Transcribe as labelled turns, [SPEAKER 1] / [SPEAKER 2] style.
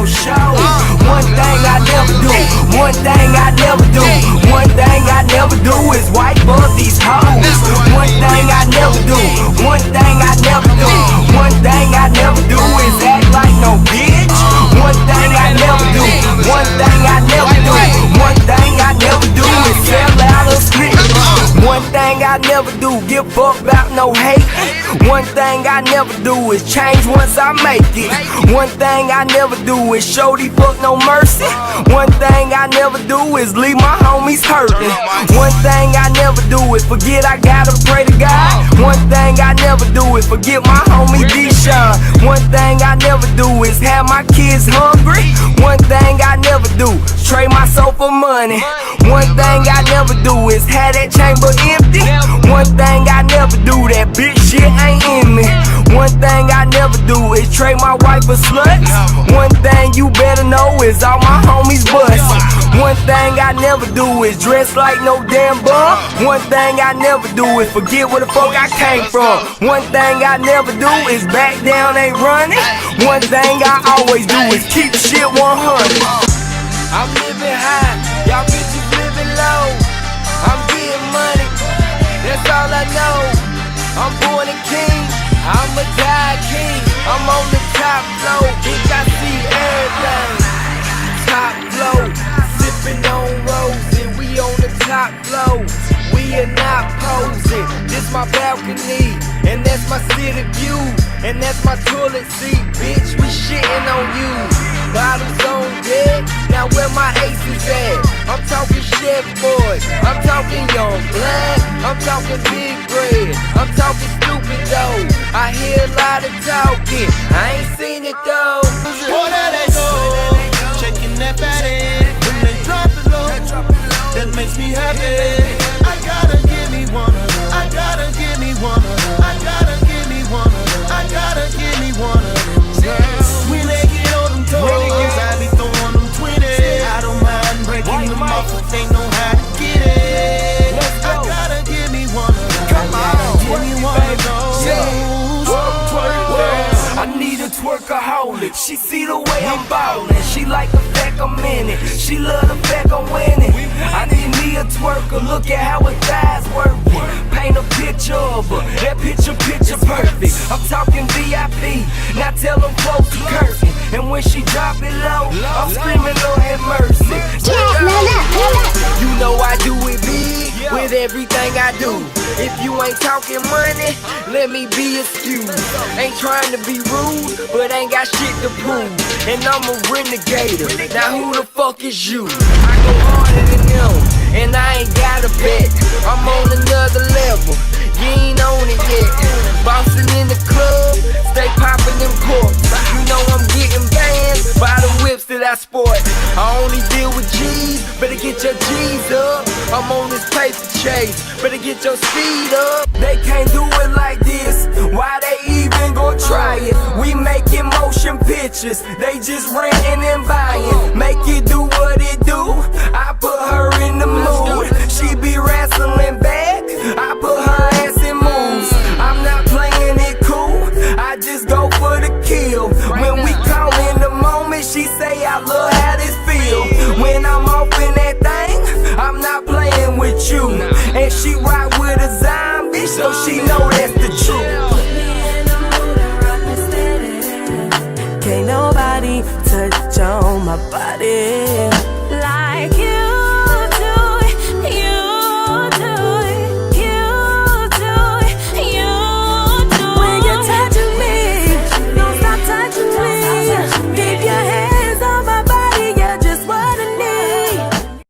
[SPEAKER 1] for sure. One thing I never do, one thing I never do, one thing I never do is wipe up these hoes. One thing I never do, one thing I never do, one thing I never do is act like no bitch. One thing I never do, one thing I never do, one thing I never do is sell out a split. One thing I never do, give fuck about no hate. One thing I never do is change once I make it. One thing I never do is show these fuck no mercy. One thing I never do is leave my homies hurting. One thing I never do is forget I gotta pray to God. One thing I never do is forget my homie D-Sean. One thing I never do is have my kids hungry. One thing I never do is trade my soul for money. One thing I never do is have that chamber empty. One thing I never do, that bitch shit ain't in me. One thing I never do is trade my wife for sluts. One thing you better know is all my homies bust. One thing I never do is dress like no damn bum. One thing I never do is forget where the fuck I came from. One thing I never do is back down, ain't running. One thing I always do is keep shit 100. I'm living high, y'all bitches living low. I'm getting money, that's all I know. I'm born a king, I'ma die king. I'm on the top floor, bitch, I see everything. Top floor, sipping on roses, we on the top floor. We are not posing, this my balcony, and that's my city view, and that's my toilet seat, bitch, we shitting on you. Bottles on deck, now where my aces at? I'm talking chef boys, I'm talking young black, I'm talking big bread, I'm talking stupid though. I hear a lot of talking, I ain't seen it though.
[SPEAKER 2] Oh, there they go, shaking that body, when they drop it low, that makes me happy. I gotta give me one of them, I gotta give me one of them, I gotta give me one of them, I gotta give me one of them. When they get on them toes, I be throwing them 20. I don't mind breaking them off if they know how to get it. I gotta give me one of them, I gotta give me one of those.
[SPEAKER 1] I need a twerkaholic. She see the way I'm ballin'. She like the fact I'm in it. She love the fact I'm winning. I need me a twerker. Look at how her thighs working. Paint a picture of her. That picture perfect. I'm talking VIP. Now tell them close the curtain. And when she drop it low, I'm screaming, Lord have mercy. You know I do it big with everything I do. If you ain't talking money, let me be excused. Ain't trying to be rude, but ain't got shit to prove. And I'm a renegader. Now who the fuck is you? I go harder than them, and I ain't got a bet. I'm on another level, you ain't on it yet. Bossin' in the club, stay poppin' them corks. You know I'm getting banned by the whips that I sport. I only deal with G's, better get your G's up. I'm on this paper chase, better get your speed up. They can't do it like this, why they even gon' try it? We making motion pictures, they just renting and buying. Make it do what it do, I put her in the mood. She be wrestling back, I put her ass in moves. I'm not playing it cool, I just go for the kill. When we call in the moment, she say I love how this feel. When I'm off in that thing, I'm not playing with you. And she ride with a zombie, so she know that's the truth.
[SPEAKER 3] Can't nobody touch on my body.